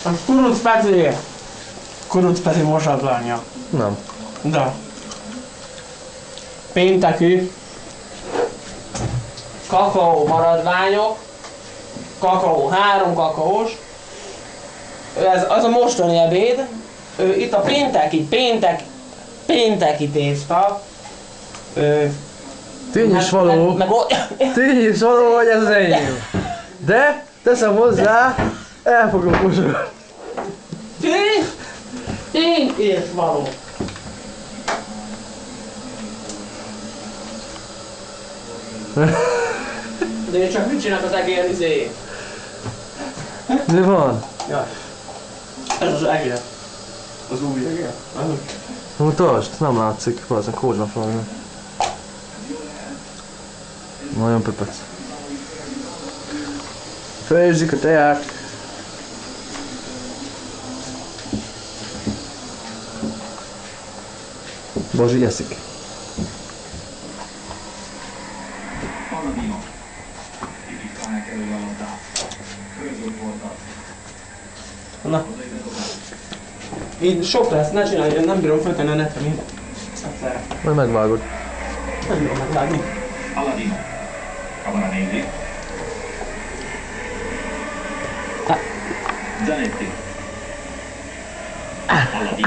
A kuruc Peti mosatlánya. Nem. De. Pénteki. Kakaó maradványok. Kakaó, 3 kakaós. Ez az a mostani ebéd. Itt a pénteki tészta. Tény is való. Tény is való, hogy ez az enyém. De teszem hozzá, el fogom mosolni. Tény és való. De én csak mit csinálok az egér izé? Mi van? Jaj. Ez az egér. Az új egér. Mutasd, nem látszik, valószínűleg kózsna fel. Nagyon pepec. Főzik a teák. Bazsi eszik. Na. Így sok lesz, ne csinálj, nem bírom föltenni a netre, mint egyszerre. Majd megvágod. Nem bírom megvágni. Aladino. Kamera nézi. Zanetti. Aladino.